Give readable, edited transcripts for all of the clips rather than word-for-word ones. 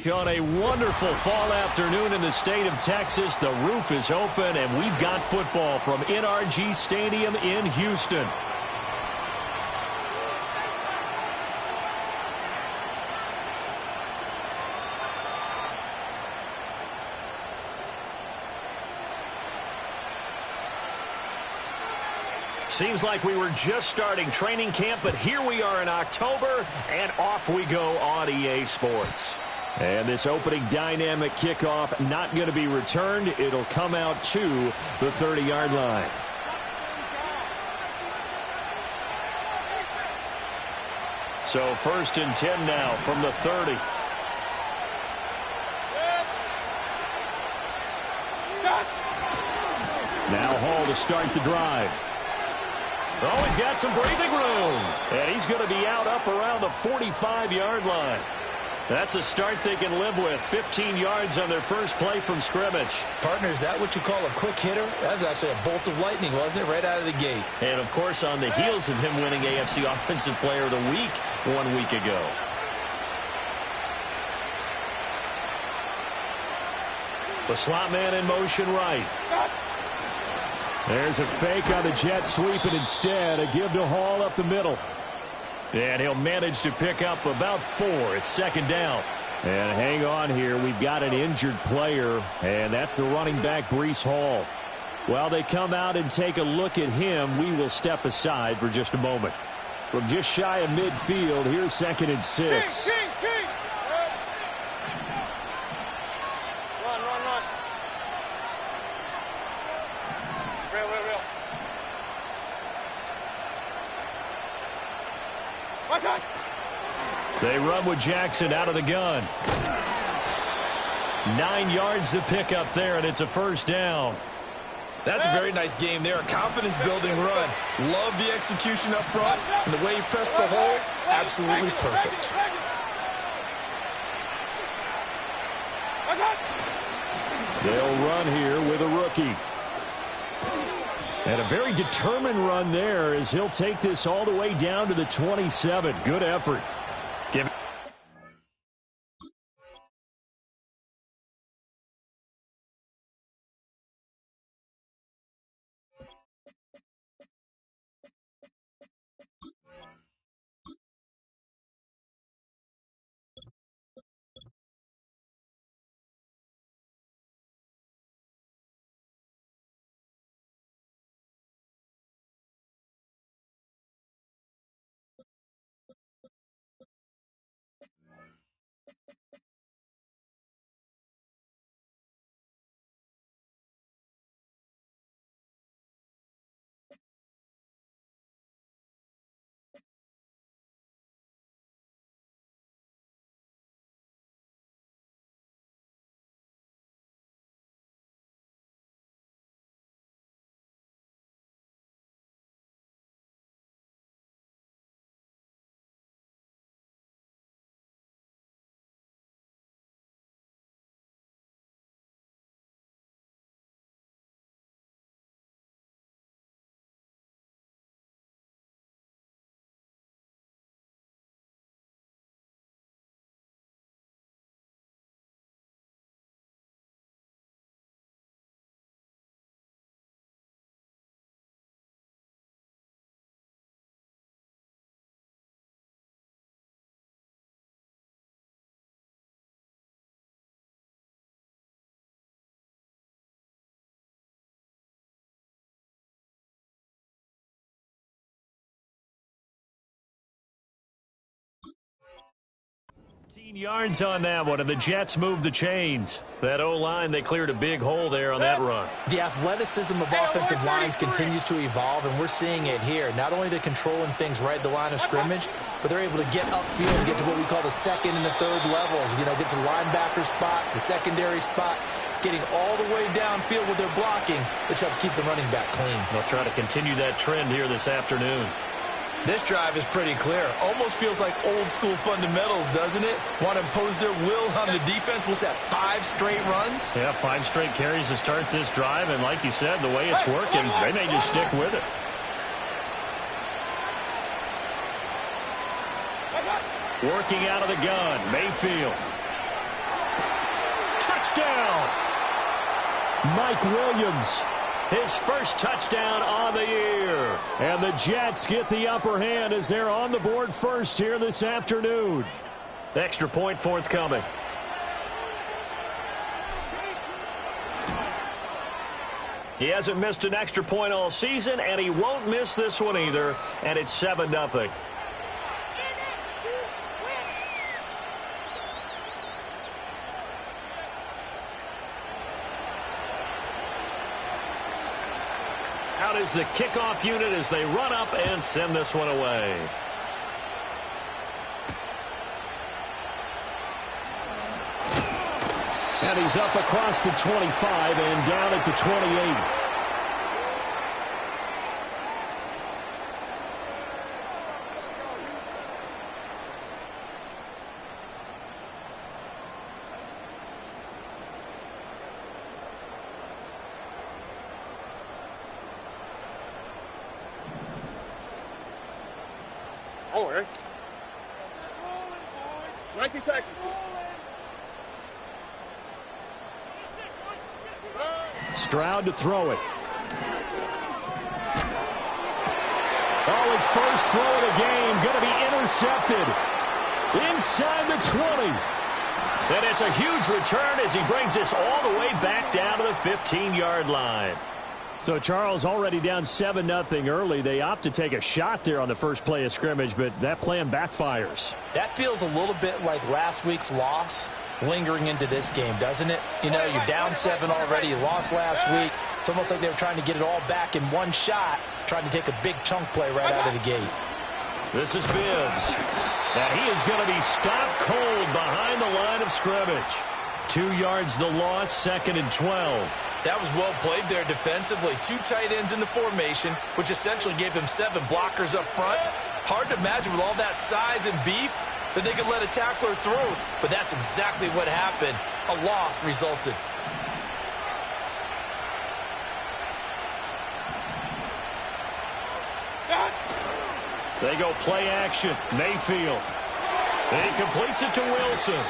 On a wonderful fall afternoon in the state of Texas, the roof is open, and we've got football from NRG Stadium in Houston. Seems like we were just starting training camp, but here we are in October, and off we go on EA Sports. And this opening dynamic kickoff not going to be returned. It'll come out to the 30-yard line. So 1st and 10 now from the 30. Now Hall to start the drive. Oh, he's got some breathing room. And he's going to be out up around the 45-yard line. That's a start they can live with. 15 yards on their first play from scrimmage. Partner, is that what you call a quick hitter? That was actually a bolt of lightning, wasn't it? Right out of the gate. And, of course, on the heels of him winning AFC Offensive Player of the Week 1 week ago. The slot man in motion right. There's a fake on the jet sweep, and instead a give to Hall up the middle. And he'll manage to pick up about 4. It's 2nd down. And hang on here. We've got an injured player, and that's the running back, Breece Hall. While they come out and take a look at him, we will step aside for just a moment. From just shy of midfield, here's 2nd and 6. They run with Jackson out of the gun. 9 yards to pick up there, and it's a 1st down. That's a very nice game there. A confidence-building run. Love the execution up front. And the way he pressed the hole, absolutely perfect. They'll run here with a rookie. And a very determined run there as he'll take this all the way down to the 27. Good effort. Yards on that one, and the Jets move the chains. That O-line, they cleared a big hole there on that run. The athleticism of offensive lines continues to evolve, and we're seeing it here. Not only they're controlling things right at the line of scrimmage, but they're able to get upfield and get to what we call the 2nd and the 3rd levels. You know, get to the linebacker spot, the secondary spot, getting all the way downfield with their blocking, which helps keep the running back clean. They'll try to continue that trend here this afternoon. This drive is pretty clear. Almost feels like old-school fundamentals, doesn't it? Want to impose their will on the defense. What's that, 5 straight runs? Yeah, 5 straight carries to start this drive, and like you said, the way it's working, they may just stick with it. Working out of the gun, Mayfield. touchdown. Mike Williams, his first touchdown on the year. And the Jets get the upper hand as they're on the board first here this afternoon. Extra point forthcoming. He hasn't missed an extra point all season, and he won't miss this one either, and it's 7-0. Out is the kickoff unit as they run up and send this one away. And he's up across the 25 and down at the 28. Oh, Eric. Nike Texans. Stroud to throw it. Oh, his first throw of the game going to be intercepted inside the 20. And it's a huge return as he brings this all the way back down to the 15-yard line. So Charles already down 7-0 early. They opt to take a shot there on the first play of scrimmage, but that plan backfires. That feels a little bit like last week's loss lingering into this game, doesn't it? You know, you're down 7 already. You lost last week. It's almost like they were trying to get it all back in one shot, trying to take a big chunk play right out of the gate. This is Bibbs. And he is going to be stopped cold behind the line of scrimmage. 2 yards the loss, 2nd and 12. That was well played there defensively. 2 tight ends in the formation, which essentially gave them 7 blockers up front. Hard to imagine with all that size and beef that they could let a tackler through. But that's exactly what happened. A loss resulted. They go play action. Mayfield. And he completes it to Wilson.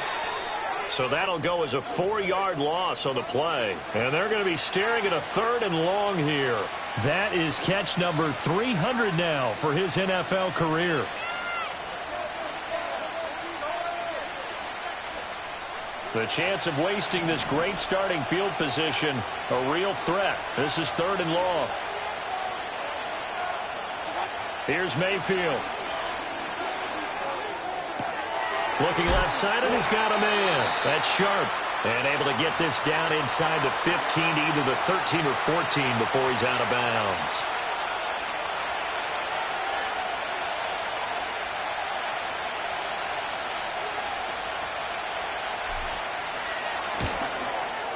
So that'll go as a 4-yard loss on the play. And they're going to be staring at a 3rd and long here. That is catch number 300 now for his NFL career. The chance of wasting this great starting field position, a real threat. This is 3rd and long. Here's Mayfield. Looking left side, and he's got a man. That's sharp. And able to get this down inside the 15 to either the 13 or 14 before he's out of bounds.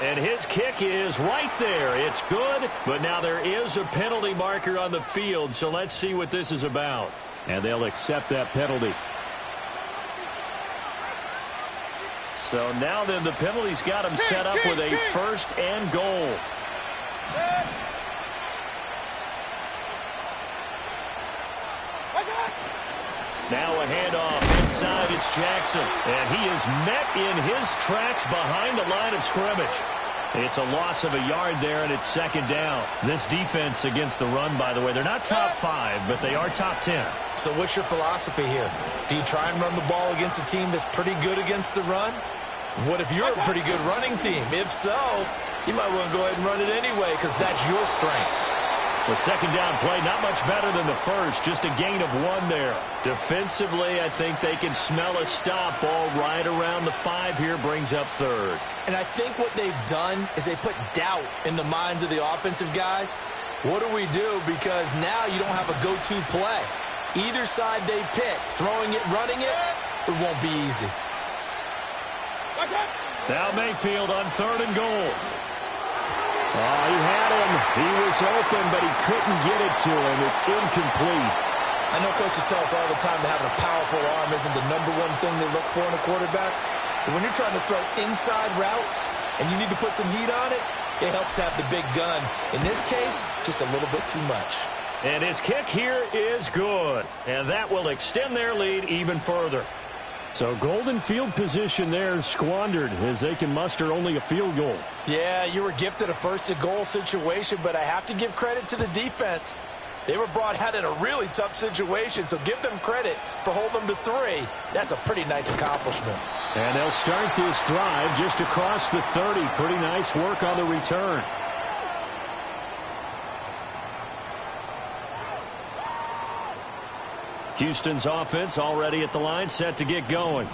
And his kick is right there. It's good, but now there is a penalty marker on the field, so let's see what this is about. And they'll accept that penalty. So now then the penalty's got him set up with a 1st and goal. Now a handoff inside. It's Jackson. And he is met in his tracks behind the line of scrimmage. It's a loss of a yard there, and it's 2nd down. This defense against the run, by the way, they're not top 5, but they are top 10. So what's your philosophy here? Do you try and run the ball against a team that's pretty good against the run? What if you're a pretty good running team? If so, you might want to go ahead and run it anyway because that's your strength. The 2nd down play, not much better than the first, just a gain of 1 there. Defensively, I think they can smell a stop. Ball right around the 5 here, brings up 3rd. And I think what they've done is they put doubt in the minds of the offensive guys. What do we do? Because now you don't have a go-to play. Either side they pick, throwing it, running it, it won't be easy. Now Mayfield on 3rd and goal. Oh, he had him. He was open, but he couldn't get it to him. It's incomplete. I know coaches tell us all the time that having a powerful arm isn't the #1 thing they look for in a quarterback. But when you're trying to throw inside routes and you need to put some heat on it, it helps have the big gun. In this case, just a little bit too much. And his kick here is good. And that will extend their lead even further. So golden field position there squandered as they can muster only a field goal. Yeah, you were gifted a first-and-goal situation, but I have to give credit to the defense. They were brought out in a really tough situation, so give them credit for holding them to 3. That's a pretty nice accomplishment. And they'll start this drive just across the 30. Pretty nice work on the return. Houston's offense already at the line, set to get going.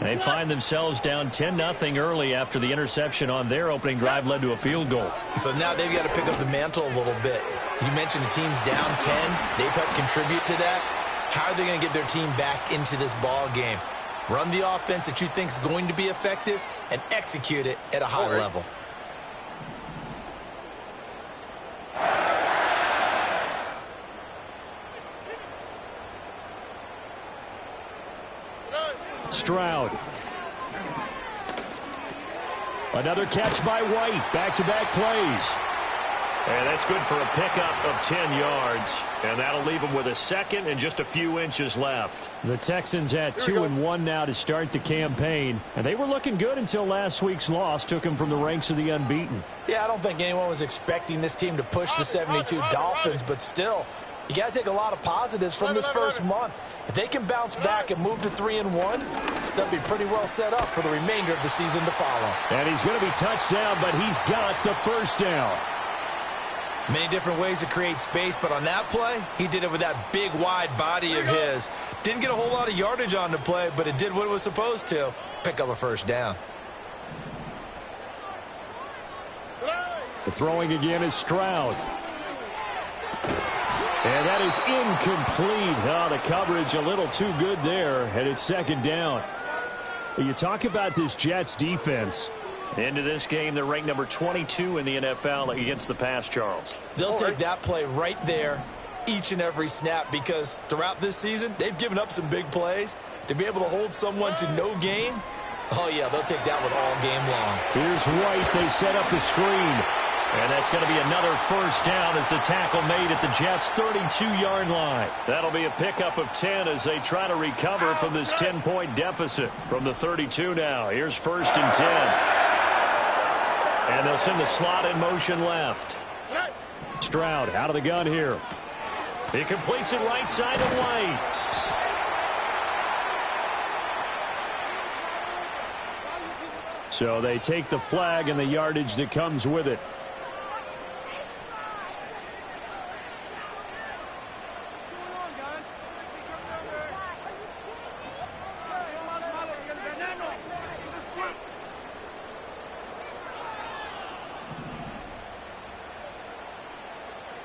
They find themselves down 10-0 early after the interception on their opening drive led to a field goal. So now they've got to pick up the mantle a little bit. You mentioned the team's down 10. They've helped contribute to that. How are they going to get their team back into this ball game? Run the offense that you think is going to be effective and execute it at a high level. Stroud. Another catch by White. Back-to-back plays. And that's good for a pickup of 10 yards. And that'll leave them with a second and just a few inches left. The Texans at 2-1 now to start the campaign. And they were looking good until last week's loss took them from the ranks of the unbeaten. Yeah, I don't think anyone was expecting this team to push the 72 Dolphins, but still, you got to take a lot of positives from this first month. If they can bounce back and move to 3-1, they'll be pretty well set up for the remainder of the season to follow. And he's going to be touched down, but he's got the first down. Many different ways to create space, but on that play, he did it with that big, wide body of his. Didn't get a whole lot of yardage on the play, but it did what it was supposed to. Pick up a first down. The throwing again is Stroud. And that is incomplete. Oh, the coverage a little too good there, and it's second down. You talk about this Jets defense. Into this game, they're ranked number 22 in the NFL against the pass, Charles. They'll take that play right there each and every snap because throughout this season, they've given up some big plays. To be able to hold someone to no gain, oh, yeah, they'll take that one all game long. Here's White. They set up the screen. And that's going to be another first down as the tackle made at the Jets' 32-yard line. That'll be a pickup of 10 as they try to recover from this 10-point deficit from the 32 now. Here's first and 10. And they'll send the slot in motion left. Stroud out of the gun here. He completes it right side to White. So they take the flag and the yardage that comes with it.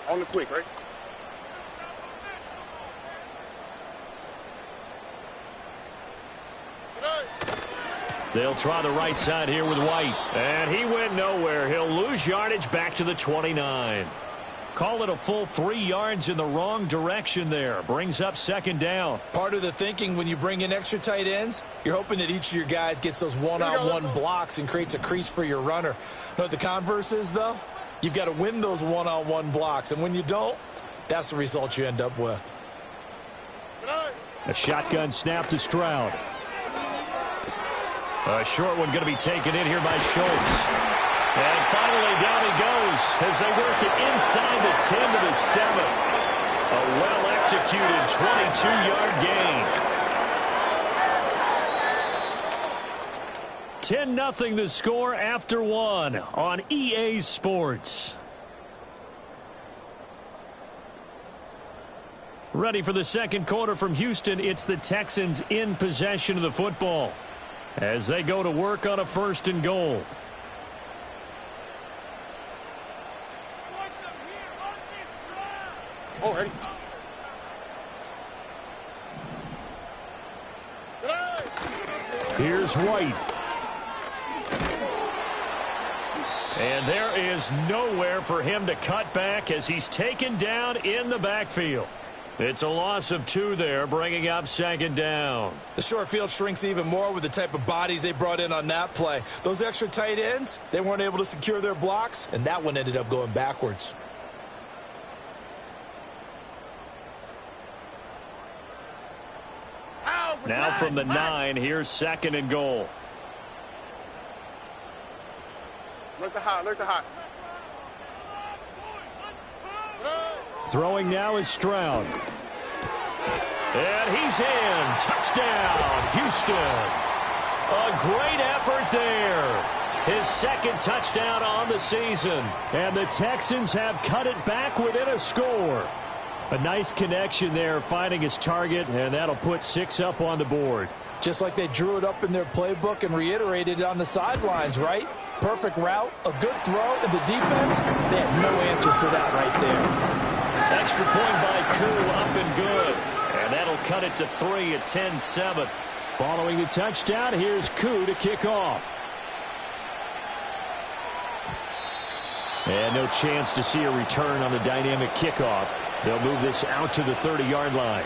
On the quick, right? They'll try the right side here with White. And he went nowhere. He'll lose yardage back to the 29. Call it a full 3 yards in the wrong direction there. Brings up second down. Part of the thinking when you bring in extra tight ends, you're hoping that each of your guys gets those one-on-one blocks and creates a crease for your runner. You know what the converse is, though? You've got to win those one-on-one blocks. And when you don't, that's the result you end up with. A shotgun snap to Stroud. A short one going to be taken in here by Schultz. And finally down he goes as they work it inside the 10 to the 7. A well-executed 22-yard gain. 10-0 the score after one on EA Sports. Ready for the second quarter from Houston. It's the Texans in possession of the football as they go to work on a first and goal. Already. Here's White. And there is nowhere for him to cut back as he's taken down in the backfield. It's a loss of 2 there, bringing up second down. The short field shrinks even more with the type of bodies they brought in on that play. Those extra tight ends, they weren't able to secure their blocks, and that one ended up going backwards. Now from the 9, here's 2nd and goal. Look to hot, look to hot. Throwing now is Stroud. And he's in. Touchdown, Houston. A great effort there. His 2nd touchdown on the season. And the Texans have cut it back within a score. A nice connection there, finding his target, and that'll put 6 up on the board. Just like they drew it up in their playbook and reiterated it on the sidelines, right? Perfect route, a good throw, and the defense, they had no answer for that right there. Extra point by Koo, up and good. And that'll cut it to 3 at 10-7. Following the touchdown, here's Koo to kick off. And no chance to see a return on the dynamic kickoff. They'll move this out to the 30-yard line.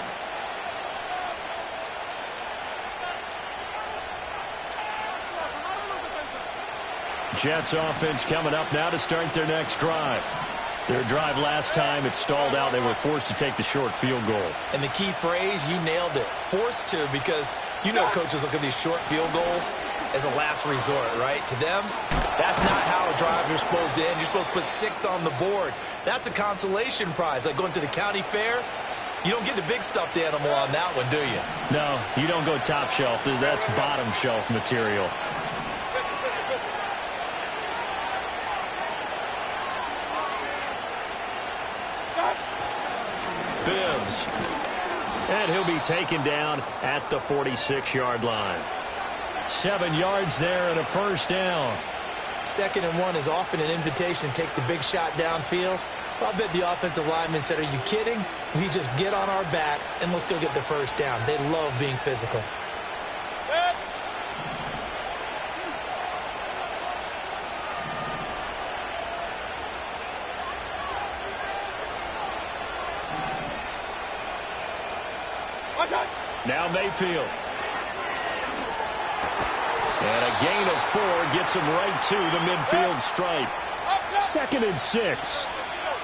Jets offense coming up now to start their next drive. Their drive last time, it stalled out. They were forced to take the short field goal. And the key phrase, you nailed it. Forced to, because you know coaches look at these short field goals as a last resort, right? To them, that's not how drives are supposed to end. You're supposed to put 6 on the board. That's a consolation prize. Like going to the county fair, you don't get the big stuffed animal on that one, do you? No, you don't go top shelf. That's bottom shelf material. Bibbs. And he'll be taken down at the 46-yard line. 7 yards there and a first down. 2nd and 1 is often an invitation to take the big shot downfield. I'll bet the offensive lineman said, are you kidding? We just get on our backs and let's go get the first down. They love being physical. Now Mayfield. And a gain of 4 gets him right to the midfield stripe. 2nd and 6.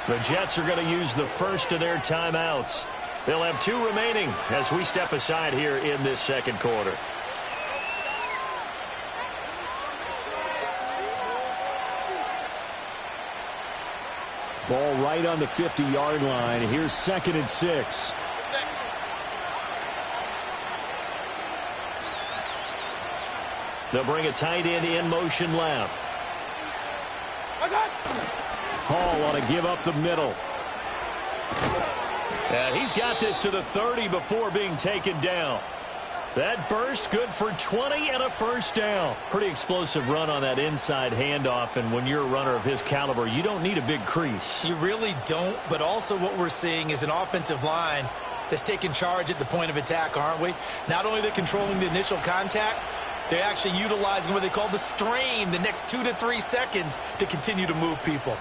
The Jets are going to use the first of their timeouts. They'll have 2 remaining as we step aside here in this 2nd quarter. Ball right on the 50-yard line. Here's 2nd and 6. They'll bring a tight end in motion left. Hall on to give up the middle. And he's got this to the 30 before being taken down. That burst good for 20 and a first down. Pretty explosive run on that inside handoff, and when you're a runner of his caliber, you don't need a big crease. You really don't, but also what we're seeing is an offensive line that's taking charge at the point of attack, aren't we? Not only are they controlling the initial contact, they're actually utilizing what they call the strain, the next 2 to 3 seconds, to continue to move people.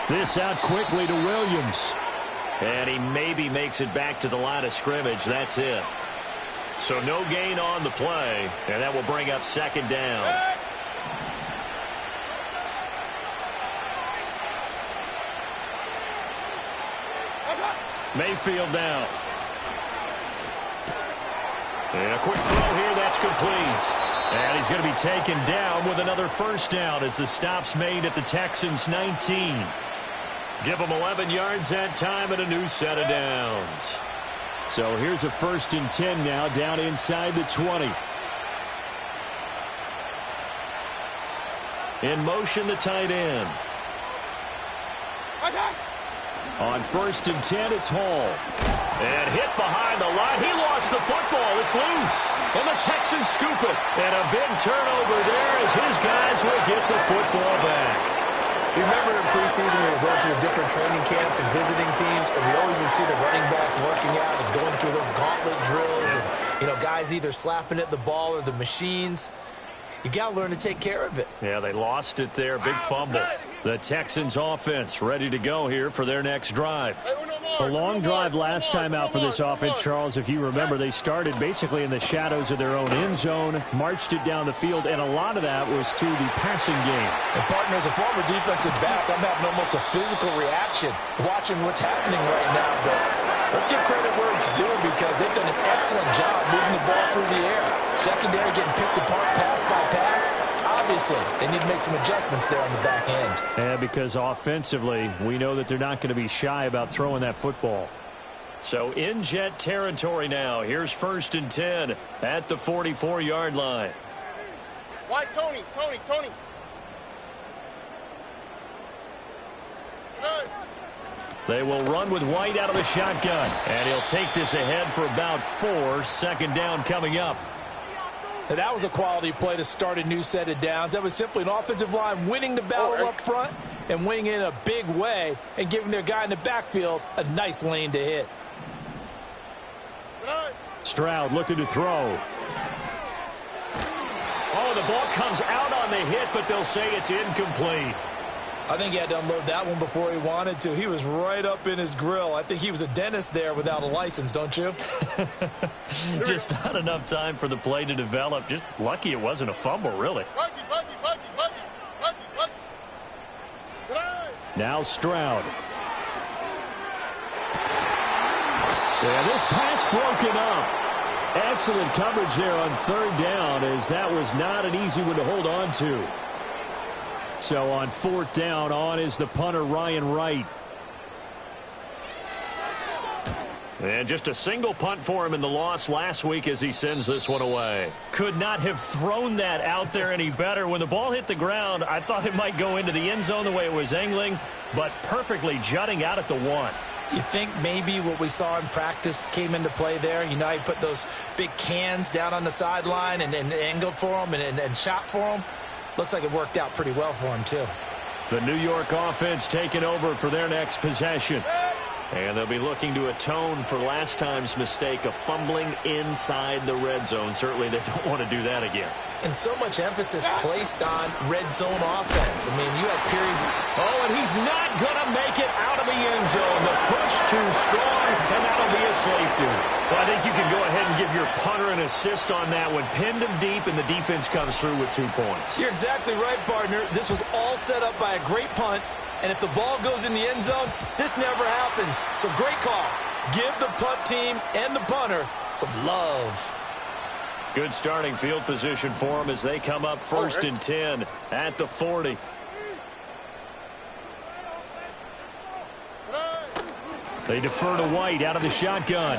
This out quickly to Williams. And he maybe makes it back to the line of scrimmage. That's it. So no gain on the play, and that will bring up 2nd down. Mayfield down. And a quick throw here, that's complete. And he's going to be taken down with another first down as the stop's made at the Texans' 19. Give them 11 yards that time and a new set of downs. So here's a 1st and 10 now, down inside the 20. In motion, the tight end. On 1st and 10, it's Hall. And hit behind the line. He lost the football. It's loose. And the Texans scoop it. And a big turnover there as his guys will get the football back. You remember in preseason we were going to the different training camps and visiting teams, and we always would see the running backs working out and going through those gauntlet drills and, you know, guys either slapping at the ball or the machines. You got to learn to take care of it. Yeah, they lost it there. Big fumble. The Texans offense ready to go here for their next drive. A long drive last time out for this offense, Charles. If you remember, they started basically in the shadows of their own end zone, marched it down the field, and a lot of that was through the passing game. And partner, as a former defensive back, I'm having almost a physical reaction watching what's happening right now. But Let's give credit where it's due because they've done an excellent job moving the ball through the air. Secondary getting picked apart pass by pass. Obviously, they need to make some adjustments there on the back end. Yeah, because offensively, we know that they're not going to be shy about throwing that football. So in jet territory now. Here's 1st and 10 at the 44-yard line. Why, Tony? Good. They will run with White out of the shotgun. And he'll take this ahead for about 4. 2nd down coming up. Now, that was a quality play to start a new set of downs. That was simply an offensive line winning the battle up front and winning in a big way and giving their guy in the backfield a nice lane to hit. Stroud looking to throw. Oh, the ball comes out on the hit, but they'll say it's incomplete. I think he had to unload that one before he wanted to. He was right up in his grill. I think he was a dentist there without a license, don't you? Just not enough time for the play to develop. Just lucky it wasn't a fumble, really. Now Stroud. Yeah, this pass broken up. Excellent coverage there on 3rd down, as that was not an easy one to hold on to. So on 4th down, on is the punter, Ryan Wright. And just a single punt for him in the loss last week as he sends this one away. Could not have thrown that out there any better. When the ball hit the ground, I thought it might go into the end zone the way it was angling, but perfectly jutting out at the 1. You think maybe what we saw in practice came into play there? You know, he put those big cans down on the sideline and angled for them and shot for them. Looks like it worked out pretty well for him, too. The New York offense taking over for their next possession. And they'll be looking to atone for last time's mistake of fumbling inside the red zone. Certainly they don't want to do that again. And so much emphasis placed on red zone offense. I mean, you have periods. Oh, and he's not going to make it out of the end zone. The push too strong, and that'll be a safety. Well, I think you can go ahead and give your punter an assist on that one. Pinned him deep, and the defense comes through with 2 points. You're exactly right, partner. This was all set up by a great punt. And if the ball goes in the end zone, this never happens. So great call. Give the punt team and the punter some love. Good starting field position for them as they come up 1st and 10 at the 40. They defer to White out of the shotgun.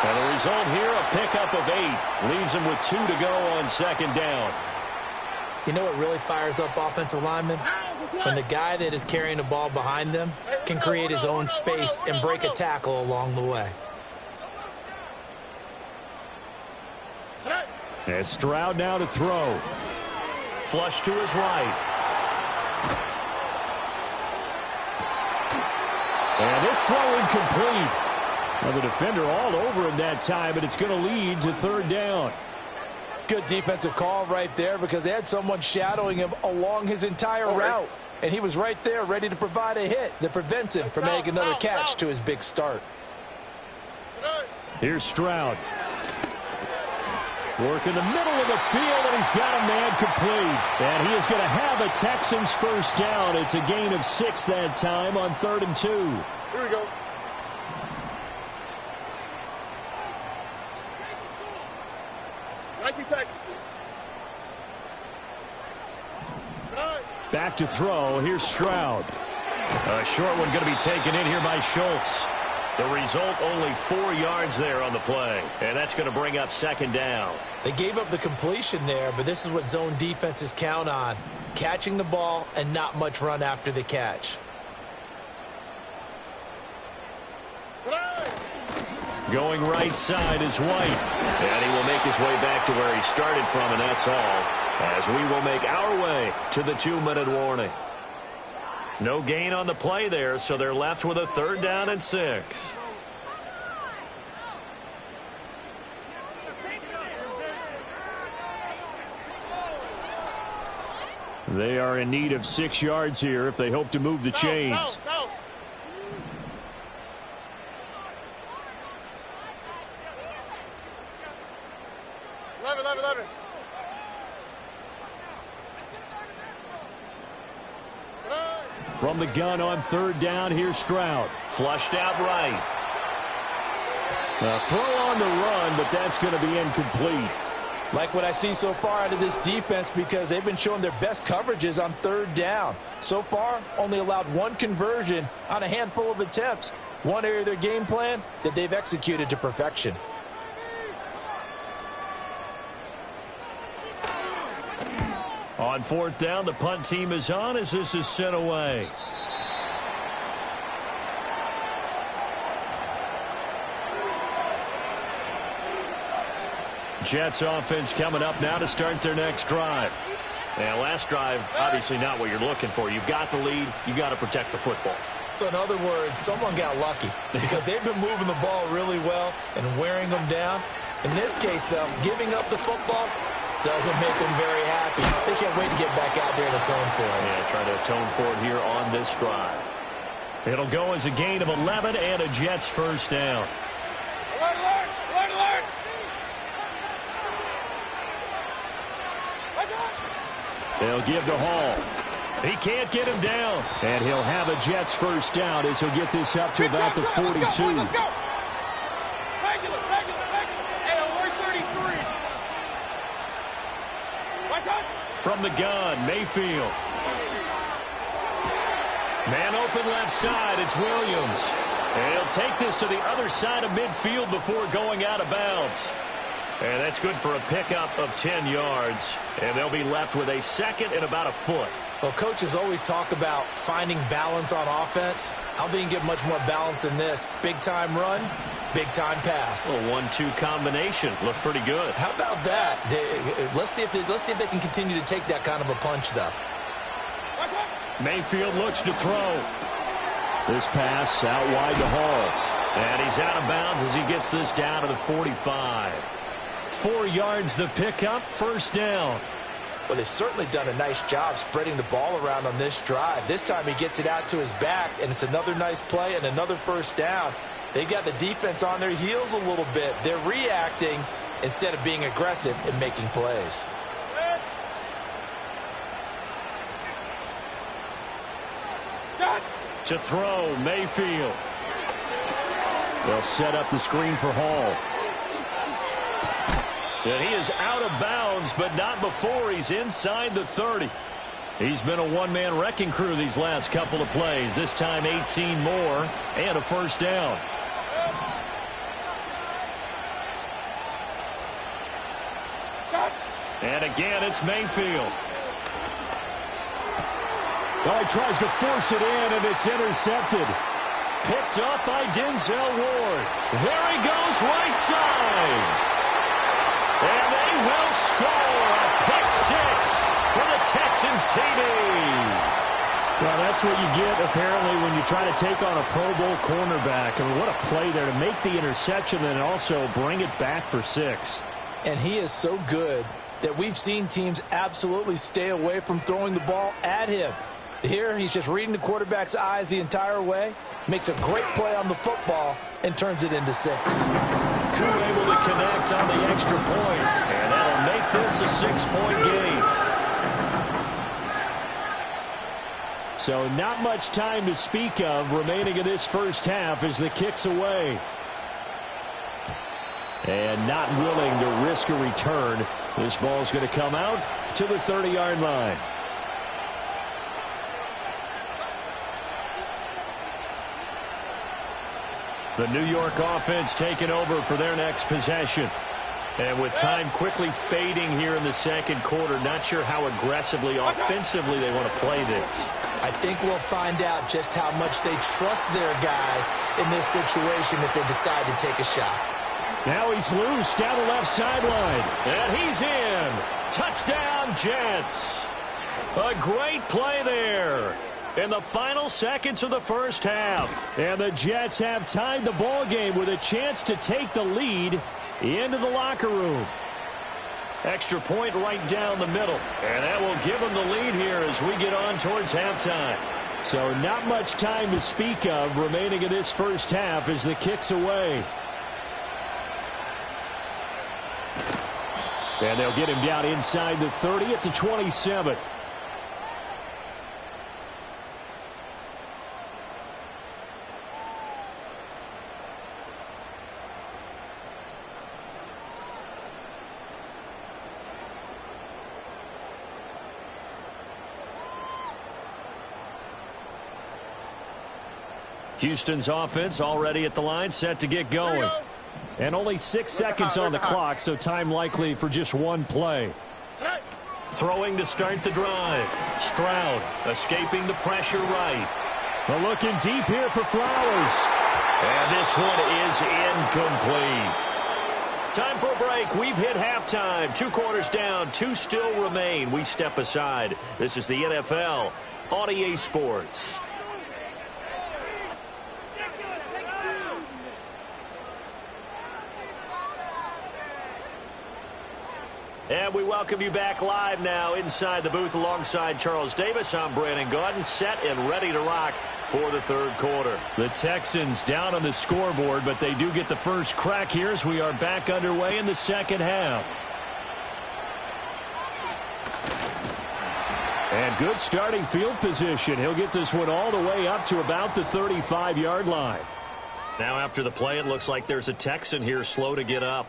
And the result here, a pickup of 8. Leaves them with 2 to go on 2nd down. You know what really fires up offensive linemen? When the guy that is carrying the ball behind them can create his own space and break a tackle along the way. And Stroud now to throw. Flush to his right. And this throw incomplete. Well, the defender all over him that time, but it's going to lead to 3rd down. Good defensive call right there because they had someone shadowing him along his entire route. And he was right there ready to provide a hit that prevents him from making another catch to his big start. Here's Stroud. Work in the middle of the field, and he's got a man complete. And he is going to have a Texans 1st down. It's a gain of 6 that time on 3rd and 2. Here we go. Back to throw. Here's Stroud. A short one going to be taken in here by Schultz. The result, only 4 yards there on the play. And that's going to bring up 2nd down. They gave up the completion there, but this is what zone defenses count on. Catching the ball and not much run after the catch. Going right side is White. And he will make his way back to where he started from, and that's all. As we will make our way to the 2-minute warning. No gain on the play there, so they're left with a 3rd down and 6. They are in need of 6 yards here if they hope to move the chains. Go. 11. From the gun on third down, here's Stroud. Flushed out right. A throw on the run, but that's going to be incomplete. Like what I see so far out of this defense, because they've been showing their best coverages on third down. So far, only allowed one conversion on a handful of attempts. One area of their game plan that they've executed to perfection. On fourth down, the punt team is on as this is sent away. Jets offense coming up now to start their next drive. And last drive, obviously not what you're looking for. You've got the lead. You've got to protect the football. So in other words, someone got lucky because they've been moving the ball really well and wearing them down. In this case, though, giving up the football doesn't make them very happy. They can't wait to get back out there and atone for it. Yeah, try to atone for it here on this drive. It'll go as a gain of 11 and a Jets first down. They'll give to Hall. He can't get him down. And he'll have a Jets first down as he'll get this up to about the 42. Let's go. Regular. Hey, alert 33. From the gun, Mayfield. Man open left side, it's Williams. And he'll take this to the other side of midfield before going out of bounds. And that's good for a pickup of 10 yards. And they'll be left with a second and about a foot. Well, coaches always talk about finding balance on offense. I don't think you get much more balance than this. Big-time run, big-time pass. A 1-2 combination. Looked pretty good. How about that? Let's see if they can continue to take that kind of a punch, though. Mayfield looks to throw. This pass out wide to Hall. And he's out of bounds as he gets this down to the 45. 4 yards the pickup, first down. Well, they've certainly done a nice job spreading the ball around on this drive. This time he gets it out to his back, and it's another nice play and another first down. They got the defense on their heels a little bit. They're reacting instead of being aggressive and making plays. To throw, Mayfield. They'll set up the screen for Hall. And he is out of bounds, but not before he's inside the 30. He's been a one-man wrecking crew these last couple of plays. This time 18 more and a first down. And again, it's Mayfield. Well, he tries to force it in, and it's intercepted. Picked up by Denzel Ward. There he goes, right side. And they will score a pick six for the Texans TV. Well, that's what you get, apparently, when you try to take on a Pro Bowl cornerback. I mean, what a play there to make the interception and also bring it back for 6. And he is so good that we've seen teams absolutely stay away from throwing the ball at him. Here, he's just reading the quarterback's eyes the entire way, makes a great play on the football, and turns it into 6. Koo able to connect on the extra point, and that'll make this a 6-point game. So not much time to speak of remaining in this first half as the kick's away. And not willing to risk a return. This ball's going to come out to the 30-yard line. The New York offense taking over for their next possession. And with time quickly fading here in the second quarter, not sure how aggressively, offensively they want to play this. I think we'll find out just how much they trust their guys in this situation if they decide to take a shot. Now he's loose down the left sideline. And he's in. Touchdown, Jets. A great play there in the final seconds of the first half. And the Jets have tied the ball game with a chance to take the lead into the locker room. Extra point right down the middle. And that will give them the lead here as we get on towards halftime. So not much time to speak of remaining in this first half as the kick's away. And they'll get him down inside the 30 at the 27. Houston's offense already at the line, set to get going. And only 6 seconds on the clock, so time likely for just one play. Throwing to start the drive. Stroud escaping the pressure right. But looking deep here for Flowers. And this one is incomplete. Time for a break. We've hit halftime. 2 quarters down, 2 still remain. We step aside. This is the NFL on EA Sports. And we welcome you back live now inside the booth alongside Charles Davis. I'm Brandon Gaudin, set and ready to rock for the third quarter. The Texans down on the scoreboard, but they do get the first crack here as we are back underway in the second half. And good starting field position. He'll get this one all the way up to about the 35-yard line. Now after the play, it looks like there's a Texan here slow to get up.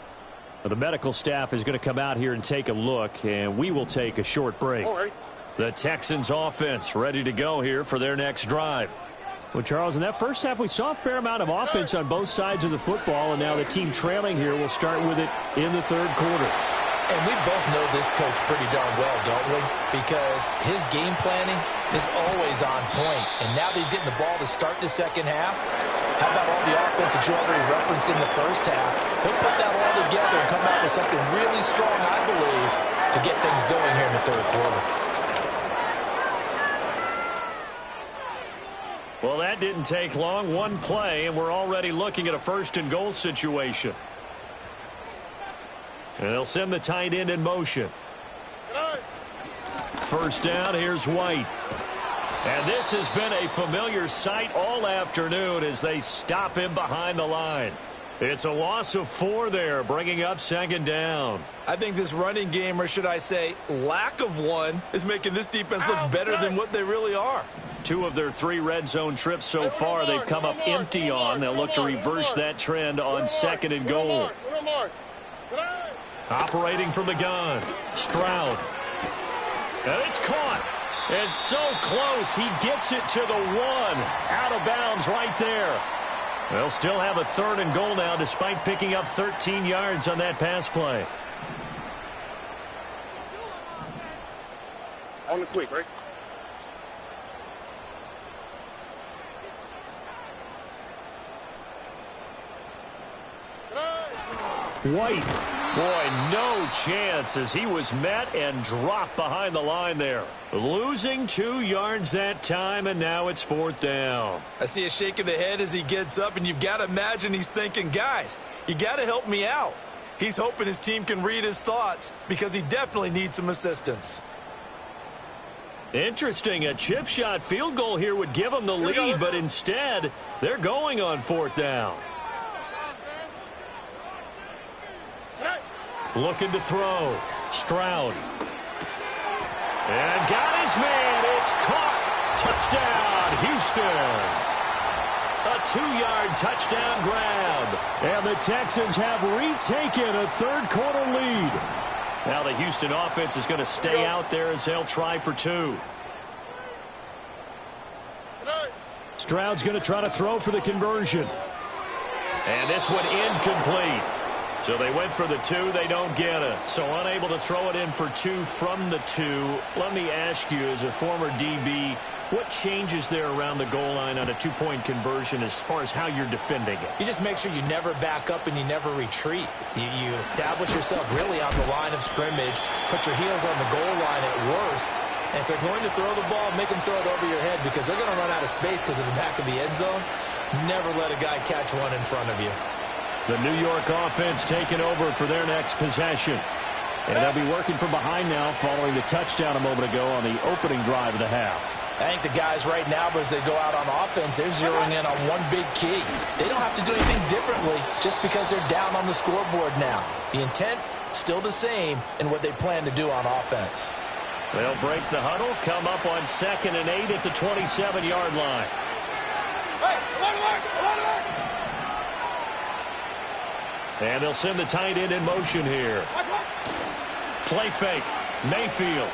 The medical staff is going to come out here and take a look, and we will take a short break. All right. The Texans offense ready to go here for their next drive. Well, Charles, in that first half, we saw a fair amount of offense on both sides of the football, and now the team trailing here will start with it in the third quarter. And we both know this coach pretty darn well, don't we? Because his game planning is always on point. And now that he's getting the ball to start the second half, how about all the offense that you already referenced in the first half? He'll put that all together and come out with something really strong, I believe, to get things going here in the third quarter. Well, that didn't take long. One play, and we're already looking at a first-and-goal situation. And they'll send the tight end in motion. First down, here's White. And this has been a familiar sight all afternoon as they stop him behind the line. It's a loss of 4 there, bringing up second down. I think this running game, or should I say lack of one, is making this defense look better than what they really are. 2 of their 3 red zone trips so far they've come up empty on. They'll look to reverse that trend on second and goal. Operating from the gun, Stroud. And it's caught. It's so close. He gets it to the 1. Out of bounds right there. They'll still have a third and goal now despite picking up 13 yards on that pass play. On the quick, right? White. Boy, no chance as he was met and dropped behind the line there. Losing 2 yards that time, and now it's 4th down. I see a shake of the head as he gets up, and you've got to imagine he's thinking, guys, you got to help me out. He's hoping his team can read his thoughts because he definitely needs some assistance. Interesting. A chip shot field goal here would give them the lead, but instead, they're going on 4th down. Looking to throw. Stroud. And got his man. It's caught. Touchdown, Houston. A 2-yard touchdown grab. And the Texans have retaken a third-quarter lead. Now the Houston offense is going to stay out there as they'll try for 2. Stroud's going to try to throw for the conversion. And this one incomplete. So they went for the 2. They don't get it. So unable to throw it in for 2 from the 2. Let me ask you, as a former DB, what changes there around the goal line on a 2-point conversion as far as how you're defending it? You just make sure you never back up and you never retreat. You establish yourself really on the line of scrimmage, put your heels on the goal line at worst, and if they're going to throw the ball, make them throw it over your head because they're going to run out of space because of the back of the end zone. Never let a guy catch one in front of you. The New York offense taking over for their next possession. And they'll be working from behind now following the touchdown a moment ago on the opening drive of the half. I think the guys right now, as they go out on offense, they're zeroing in on one big key. They don't have to do anything differently just because they're down on the scoreboard now. The intent, still the same in what they plan to do on offense. They'll break the huddle, come up on 2nd and 8 at the 27-yard line. Hey, alert! And they'll send the tight end in motion here. Play fake. Mayfield.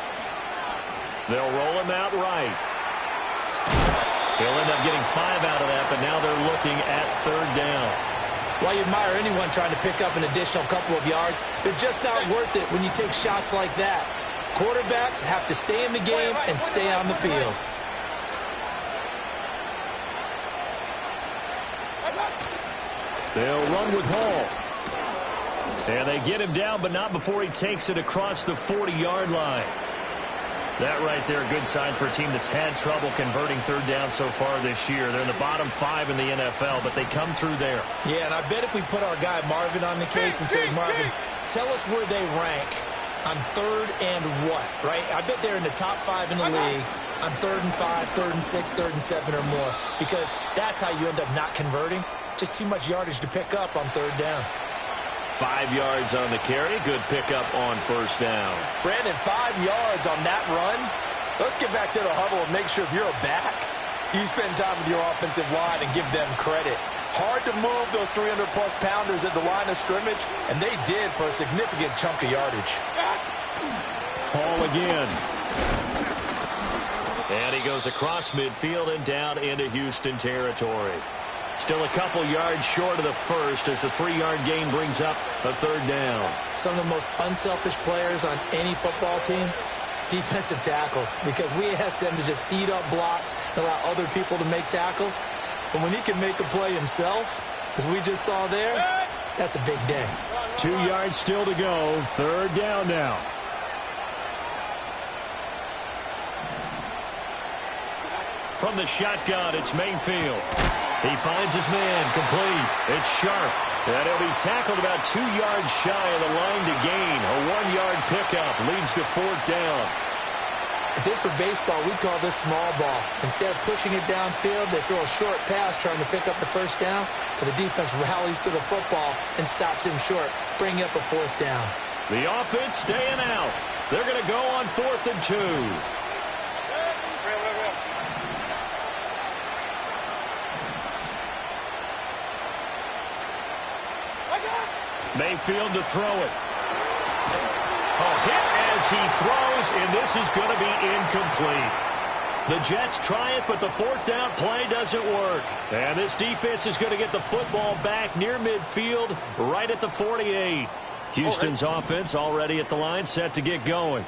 They'll roll him out right. He'll end up getting 5 out of that, but now they're looking at 3rd down. While you admire anyone trying to pick up an additional couple of yards, they're just not worth it when you take shots like that. Quarterbacks have to stay in the game and stay on the field. They'll run with Hall. And they get him down, but not before he takes it across the 40-yard line. That right there, a good sign for a team that's had trouble converting 3rd down so far this year. They're in the bottom 5 in the NFL, but they come through there. Yeah, and I bet if we put our guy Marvin on the case and said, Marvin, tell us where they rank on 3rd and what, right? I bet they're in the top 5 in the league on 3rd and 5, 3rd and 6, 3rd and 7 or more, because that's how you end up not converting. Just too much yardage to pick up on 3rd down. 5 yards on the carry. Good pickup on 1st down. Brandon, 5 yards on that run. Let's get back to the huddle and make sure if you're a back, you spend time with your offensive line and give them credit. Hard to move those 300-plus pounders at the line of scrimmage, and they did for a significant chunk of yardage. Hall again. And he goes across midfield and down into Houston territory. Still a couple yards short of the first as the 3-yard gain brings up a 3rd down. Some of the most unselfish players on any football team, defensive tackles, because we ask them to just eat up blocks and allow other people to make tackles. But when he can make a play himself, as we just saw there, that's a big day. 2 yards still to go. 3rd down now. From the shotgun, it's Mayfield. He finds his man, complete. It's Sharp. And he'll be tackled about 2 yards shy of the line to gain. A 1-yard pickup leads to 4th down. If this were baseball, we'd call this small ball. Instead of pushing it downfield, they throw a short pass trying to pick up the 1st down, but the defense rallies to the football and stops him short, bringing up a 4th down. The offense staying out. They're going to go on 4th and 2. Mayfield to throw it. A hit as he throws, and this is going to be incomplete. The Jets try it, but the 4th down play doesn't work. And this defense is going to get the football back near midfield, right at the 48. Houston's offense already at the line, set to get going.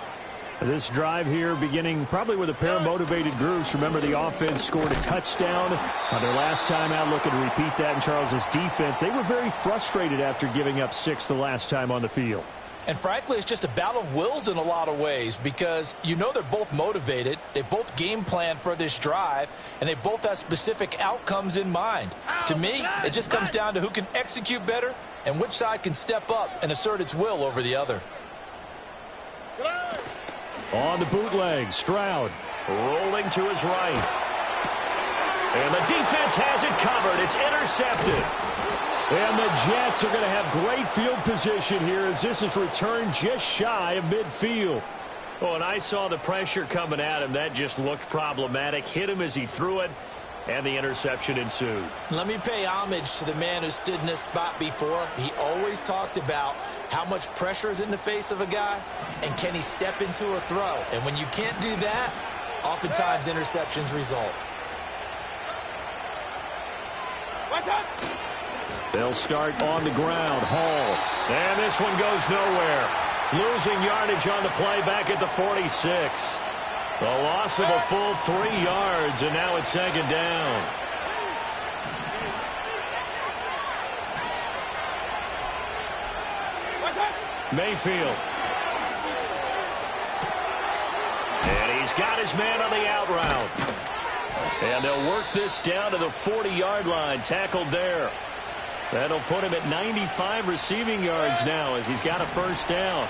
This drive here beginning probably with a pair of motivated groups. Remember, the offense scored a touchdown on their last time out, looking to repeat that in Charles's defense. They were very frustrated after giving up 6 the last time on the field. And frankly, it's just a battle of wills in a lot of ways because you know they're both motivated. They both game plan for this drive, and they both have specific outcomes in mind. To me, it just comes down to who can execute better and which side can step up and assert its will over the other. On the bootleg, Stroud rolling to his right. And the defense has it covered. It's intercepted. And the Jets are going to have great field position here as this is returned just shy of midfield. Oh, and I saw the pressure coming at him. That just looked problematic. Hit him as he threw it, and the interception ensued. Let me pay homage to the man who stood in this spot before. He always talked about how much pressure is in the face of a guy, and can he step into a throw? And when you can't do that, oftentimes interceptions result. They'll start on the ground. Hall. And this one goes nowhere. Losing yardage on the play back at the 46. The loss of a full 3 yards, and now it's 2nd down. Mayfield. And he's got his man on the out route. And they'll work this down to the 40-yard line. Tackled there. That'll put him at 95 receiving yards now as he's got a 1st down.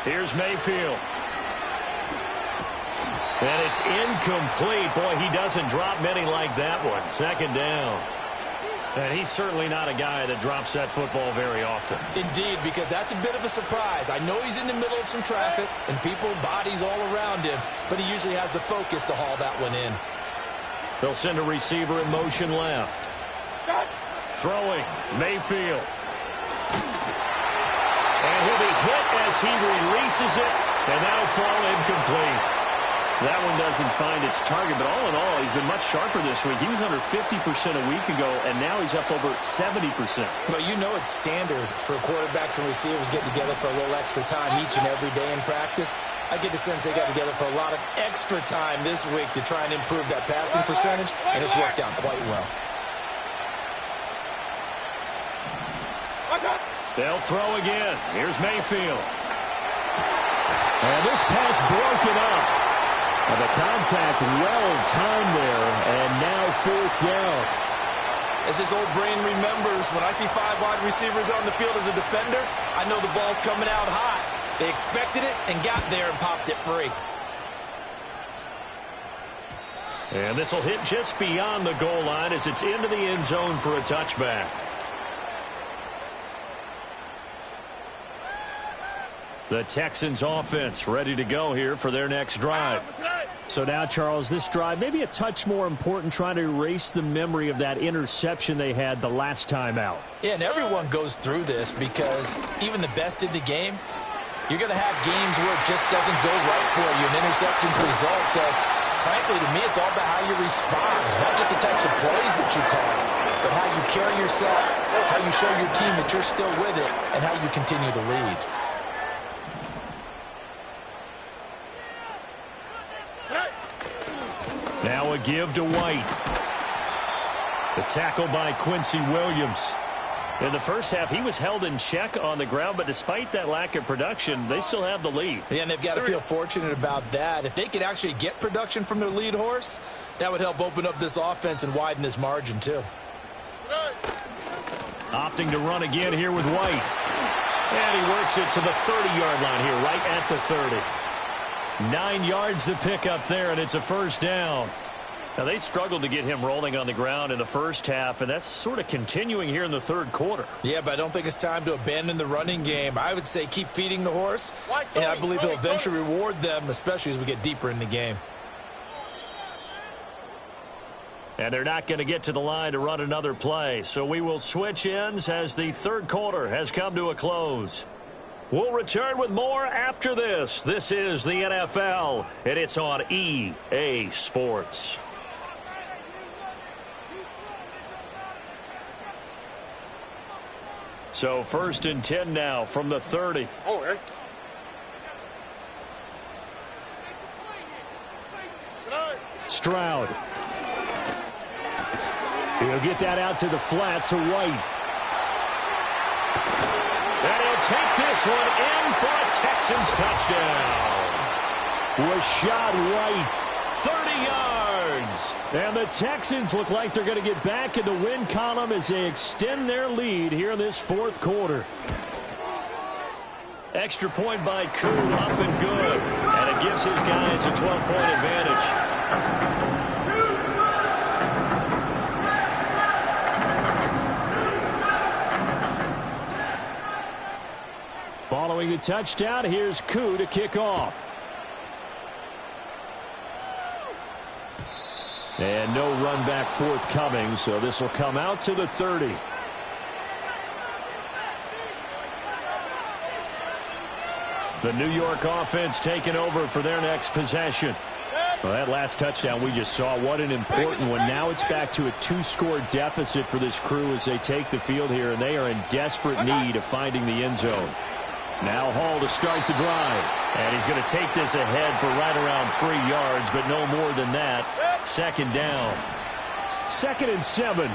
Here's Mayfield. And it's incomplete. Boy, he doesn't drop many like that one. 2nd down. And he's certainly not a guy that drops that football very often. Indeed, because that's a bit of a surprise. I know he's in the middle of some traffic and people, bodies all around him, but he usually has the focus to haul that one in. They'll send a receiver in motion left. Throwing, Mayfield. And he'll be hit as he releases it, and that'll fall incomplete. That one doesn't find its target, but all in all, he's been much sharper this week. He was under 50% a week ago, and now he's up over 70%. Well, you know it's standard for quarterbacks and receivers get together for a little extra time each and every day in practice. I get the sense they got together for a lot of extra time this week to try and improve that passing percentage, and it's worked out quite well. They'll throw again. Here's Mayfield. And this pass broken up. And the contact well-timed there, and now 4th down. As this old brain remembers, when I see 5 wide receivers on the field as a defender, I know the ball's coming out high. They expected it and got there and popped it free. And this will hit just beyond the goal line as it's into the end zone for a touchback. The Texans offense ready to go here for their next drive. So now, Charles, this drive maybe a touch more important, trying to erase the memory of that interception they had the last time out. Yeah, and everyone goes through this because even the best in the game, you're going to have games where it just doesn't go right for you, and interceptions result. So, frankly, to me, it's all about how you respond, not just the types of plays that you call, but how you carry yourself, how you show your team that you're still with it, and how you continue to lead. Now a give to White. The tackle by Quincy Williams. In the first half, he was held in check on the ground, but despite that lack of production, they still have the lead. Yeah, and they've got to feel fortunate about that. If they could actually get production from their lead horse, that would help open up this offense and widen this margin, too. Opting to run again here with White. And he works it to the 30-yard line here, right at the 30. 9 yards to pick up there, and it's a first down. Now, they struggled to get him rolling on the ground in the first half, and that's sort of continuing here in the third quarter. Yeah, but I don't think it's time to abandon the running game. I would say keep feeding the horse, and I believe he'll eventually reward them, especially as we get deeper in the game. And they're not going to get to the line to run another play, so we will switch ends as the third quarter has come to a close. We'll return with more after this. This is the NFL, and it's on EA Sports. So 1st and 10 now from the 30. Oh, Stroud. He'll get that out to the flat to White. And he'll take this one in for a Texans touchdown. Rashad White, 30 yards. And the Texans look like they're going to get back in the win column as they extend their lead here in this fourth quarter. Extra point by Koo, up and good. And it gives his guys a 12-point advantage. Following a touchdown, here's Koo to kick off. And no run back forthcoming, so this will come out to the 30. The New York offense taking over for their next possession. Well, that last touchdown we just saw, what an important one. Now it's back to a 2-score deficit for this crew as they take the field here, and they are in desperate need of finding the end zone. Now Hall to start the drive. And he's going to take this ahead for right around 3 yards, but no more than that. 2nd down. 2nd and 7.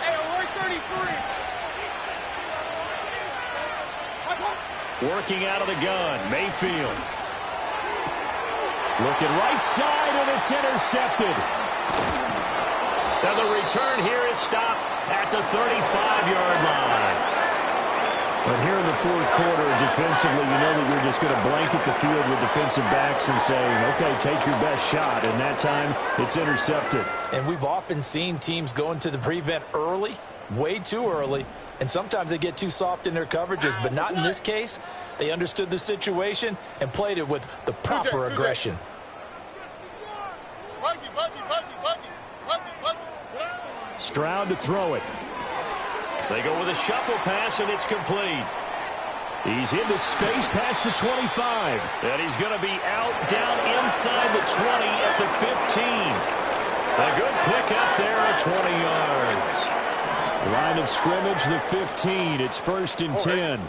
Hey, we're 33. Working out of the gun, Mayfield. Looking right side, and it's intercepted. Now the return here is stopped at the 35-yard line. But here in the fourth quarter, defensively, you know that you're just going to blanket the field with defensive backs and say, okay, take your best shot. And that time, it's intercepted. And we've often seen teams go into the prevent early, way too early, and sometimes they get too soft in their coverages, but not in this case. They understood the situation and played it with the proper aggression. Stroud to throw it. They go with a shuffle pass, and it's complete. He's into space past the 25. And he's going to be out down inside the 20 at the 15. A good pickup there at 20 yards. Line of scrimmage, the 15. It's 1st and 10.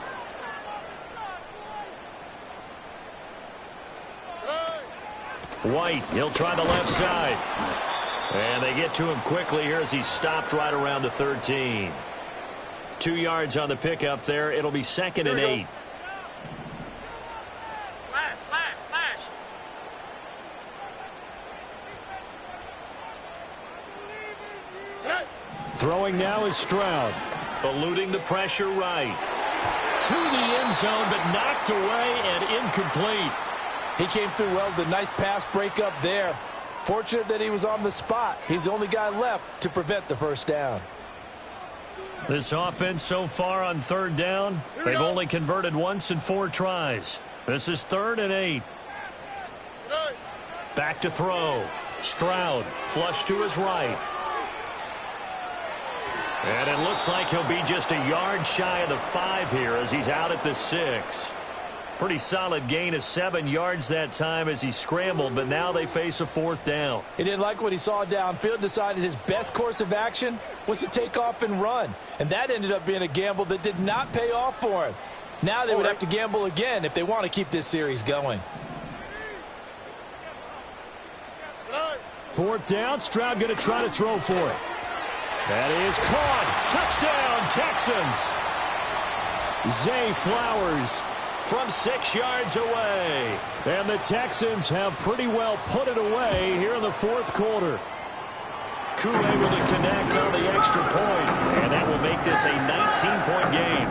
White, he'll try the left side. And they get to him quickly here as he's stopped right around the 13. 2 yards on the pickup there. It'll be 2nd and 8. Flash. Throwing now is Stroud. Eluding the pressure right. To the end zone, but knocked away and incomplete. He came through well with a nice pass breakup there. Fortunate that he was on the spot. He's the only guy left to prevent the first down. This offense so far on 3rd down, they've only converted once in 4 tries. This is 3rd and 8. Back to throw. Stroud, flush to his right. And it looks like he'll be just a yard shy of the 5 here as he's out at the 6. Pretty solid gain of 7 yards that time as he scrambled, but now they face a 4th down. He didn't like what he saw downfield, decided his best course of action was to take off and run. And that ended up being a gamble that did not pay off for him. Now they would have to gamble again if they want to keep this series going. 4th down, Stroud going to try to throw for it. That is caught. Touchdown, Texans. Zay Flowers from 6 yards away. And the Texans have pretty well put it away here in the 4th quarter. Koo able to connect on the extra point, and that will make this a 19-point game.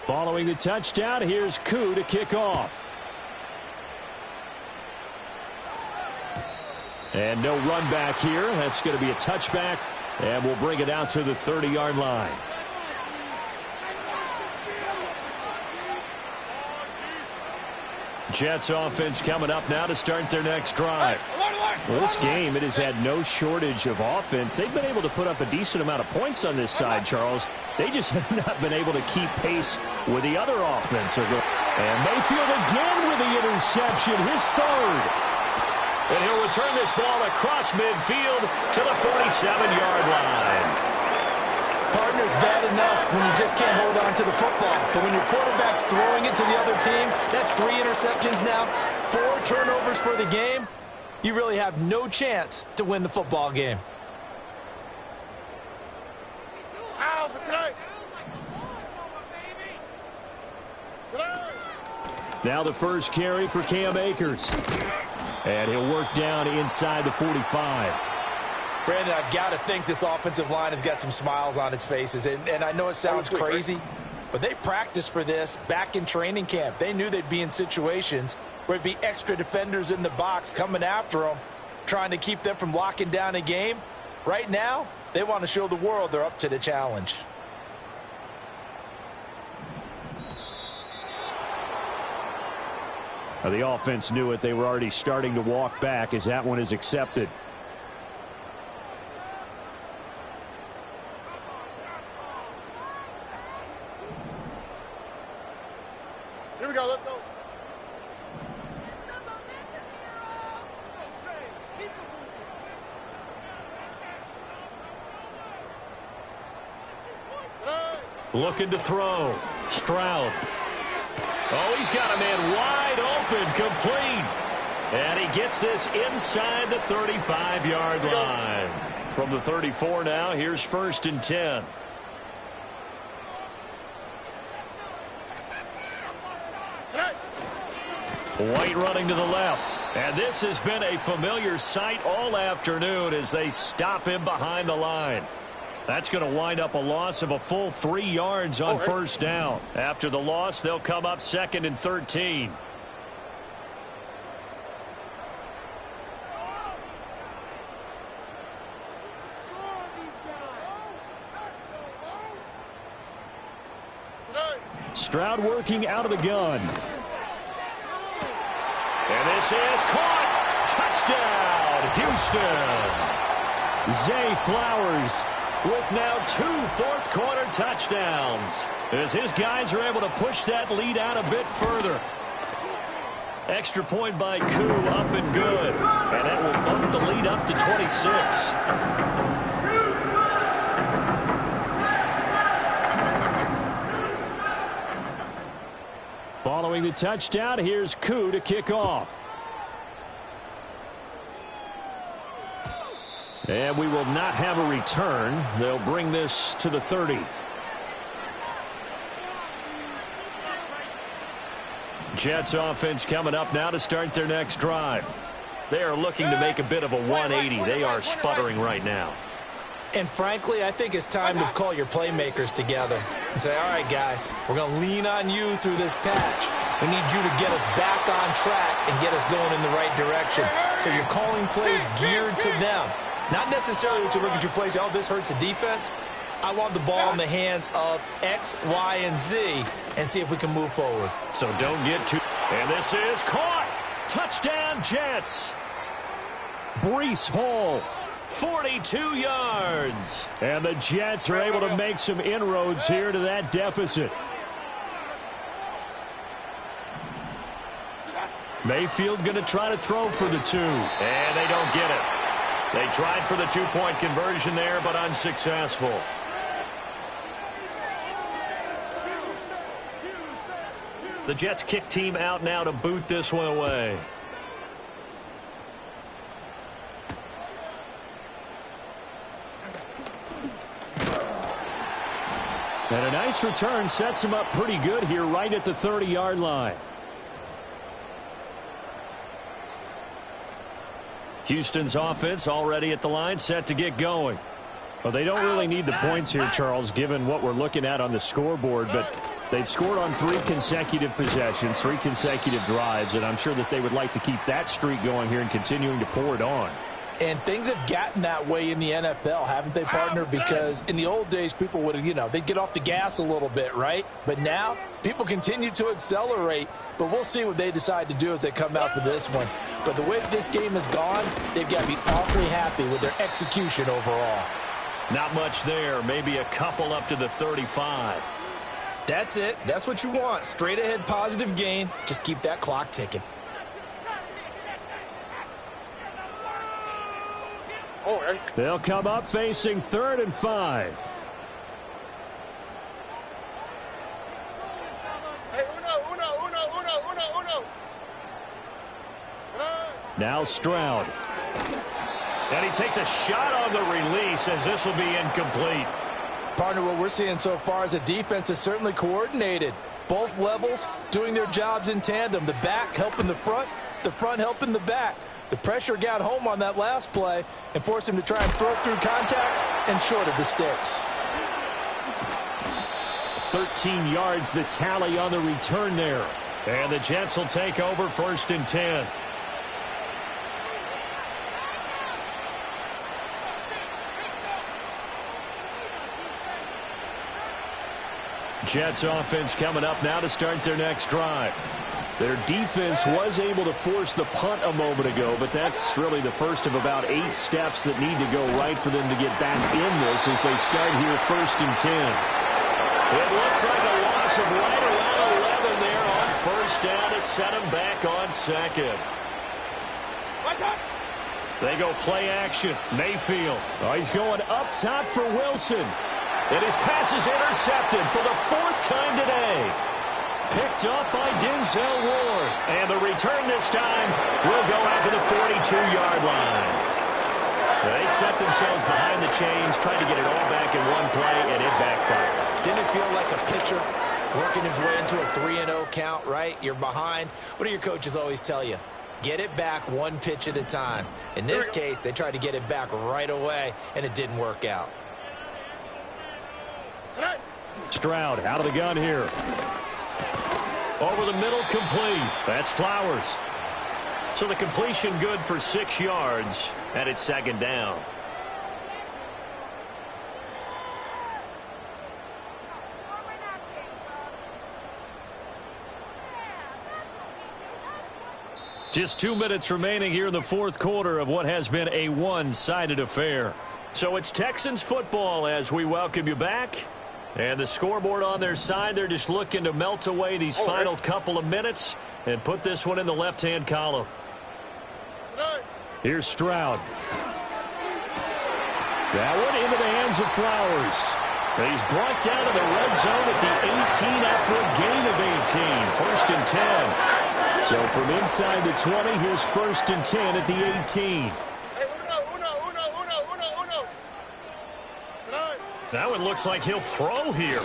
Following the touchdown, here's Koo to kick off. And no run back here. That's going to be a touchback, and we'll bring it out to the 30-yard line. Jets offense coming up now to start their next drive. Well, this game, it has had no shortage of offense. They've been able to put up a decent amount of points on this side, Charles. They just have not been able to keep pace with the other offense. And Mayfield again with the interception, his 3rd. And he'll return this ball across midfield to the 47-yard line. Partner's bad enough when you just can't hold on to the football. But when your quarterback's throwing it to the other team, that's 3 interceptions now, 4 turnovers for the game. You really have no chance to win the football game. Now the first carry for Cam Akers. And he'll work down inside the 45. Brandon, I've got to think this offensive line has got some smiles on its faces. And I know it sounds crazy, but they practiced for this back in training camp. They knew they'd be in situations where it'd be extra defenders in the box coming after them, trying to keep them from locking down a game. Right now, they want to show the world they're up to the challenge. The offense knew it. They were already starting to walk back as that one is accepted. Here we go, let's go. Looking to throw. Stroud. Oh, he's got a man wide open, complete. And he gets this inside the 35-yard line. From the 34 now, here's 1st and 10. White running to the left. And this has been a familiar sight all afternoon as they stop him behind the line. That's going to wind up a loss of a full 3 yards on 1st down. After the loss, they'll come up 2nd and 13. Stroud working out of the gun. And this is caught. Touchdown, Houston. Zay Flowers with now 2 fourth-quarter touchdowns, as his guys are able to push that lead out a bit further. Extra point by Koo, up and good. And that will bump the lead up to 26. Following the touchdown, here's Koo to kick off. And we will not have a return. They'll bring this to the 30. Jets offense coming up now to start their next drive. They are looking to make a bit of a 180. They are sputtering right now. And frankly, I think it's time to call your playmakers together and say, all right, guys, we're going to lean on you through this patch. We need you to get us back on track and get us going in the right direction. So you're calling plays geared to them. Not necessarily what you look at your plays, oh, this hurts the defense. I want the ball in the hands of X, Y, and Z and see if we can move forward. So don't get too... And this is caught. Touchdown, Jets. Breece Hall, 42 yards. And the Jets are able to make some inroads here to that deficit. Mayfield going to try to throw for the 2. And they don't get it. They tried for the 2-point conversion there, but unsuccessful. The Jets kick team out now to boot this one away. And a nice return sets him up pretty good here right at the 30-yard line. Houston's offense already at the line, set to get going. Well, they don't really need the points here, Charles, given what we're looking at on the scoreboard, but they've scored on 3 consecutive possessions, 3 consecutive drives, and I'm sure that they would like to keep that streak going here and continuing to pour it on. And things have gotten that way in the NFL, haven't they, partner? Because in the old days, people would, they'd get off the gas a little bit, right? But now, people continue to accelerate. But we'll see what they decide to do as they come out for this one. But the way this game has gone, they've got to be awfully happy with their execution overall. Not much there. Maybe a couple up to the 35. That's it. That's what you want. Straight ahead positive gain. Just keep that clock ticking. They'll come up facing 3rd and 5. Hey, uno. Now Stroud. And he takes a shot on the release as this will be incomplete. Partner, what we're seeing so far is the defense is certainly coordinated. Both levels doing their jobs in tandem. The back helping the front helping the back. The pressure got home on that last play and forced him to try and throw through contact and short of the sticks. 13 yards the tally on the return there. And the Jets will take over 1st and 10. Jets offense coming up now to start their next drive. Their defense was able to force the punt a moment ago, but that's really the first of about 8 steps that need to go right for them to get back in this as they start here 1st and 10. It looks like a loss of right around 11 there on 1st down to set them back on 2nd. They go play action. Mayfield. Oh, he's going up top for Wilson. And his pass is intercepted for the 4th time today. Picked up by Denzel Ward. And the return this time will go out to the 42-yard line. They set themselves behind the chains, trying to get it all back in one play, and it backfired. Didn't it feel like a pitcher working his way into a 3-0 count, right? You're behind. What do your coaches always tell you? Get it back 1 pitch at a time. In this case, they tried to get it back right away, and it didn't work out. Stroud out of the gun here. Over the middle, complete. That's Flowers. So the completion good for 6 yards, and it's 2nd down. Just 2 minutes remaining here in the 4th quarter of what has been a one-sided affair. So it's Texans football as we welcome you back. And the scoreboard on their side, they're just looking to melt away these final couple of minutes and put this one in the left-hand column. Here's Stroud. That one into the hands of Flowers. He's brought down to the red zone at the 18 after a gain of 18. First and 10. So from inside the 20, here's first and 10 at the 18. That one looks like he'll throw here.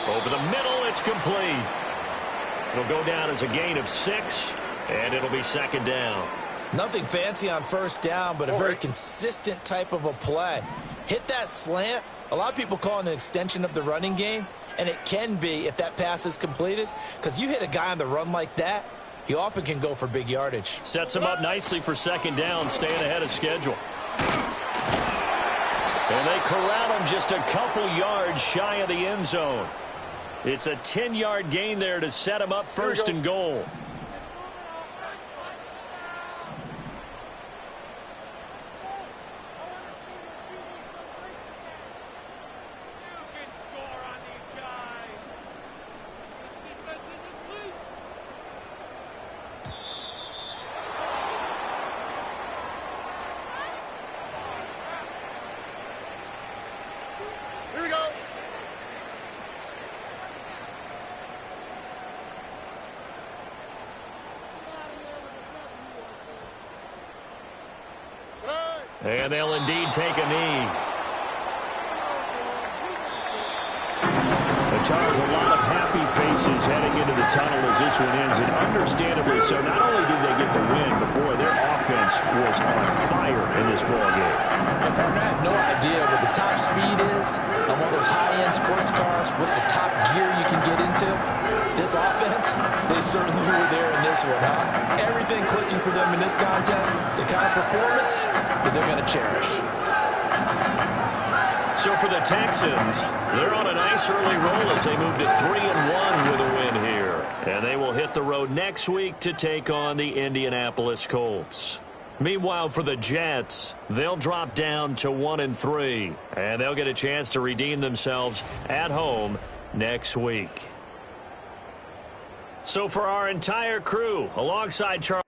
Over the middle, it's complete. It'll go down as a gain of 6, and it'll be second down. Nothing fancy on first down, but a very consistent type of a play. Hit that slant. A lot of people call it an extension of the running game, and it can be if that pass is completed, because you hit a guy on the run like that, he often can go for big yardage. Sets him up nicely for second down, staying ahead of schedule. And they corral him just a couple yards shy of the end zone. It's a 10-yard gain there to set him up first and goal. And they'll indeed take a knee. The Tars, a lot of happy faces heading into the tunnel as this one ends, and understandably so. Not only did they get the win, but boy, their offense was on fire in this ball game. And partner, I have no idea what the top speed is on one of those high-end sports cars. What's the top gear you can get into? This offense, they certainly were there in this one, huh? Everything clicking for them in this contest, the kind of performance that they're going to cherish. So for the Texans, they're on a nice early roll as they move to 3-1 with a win here. And they will hit the road next week to take on the Indianapolis Colts. Meanwhile, for the Jets, they'll drop down to 1-3. And they'll get a chance to redeem themselves at home next week. So for our entire crew, alongside Charles.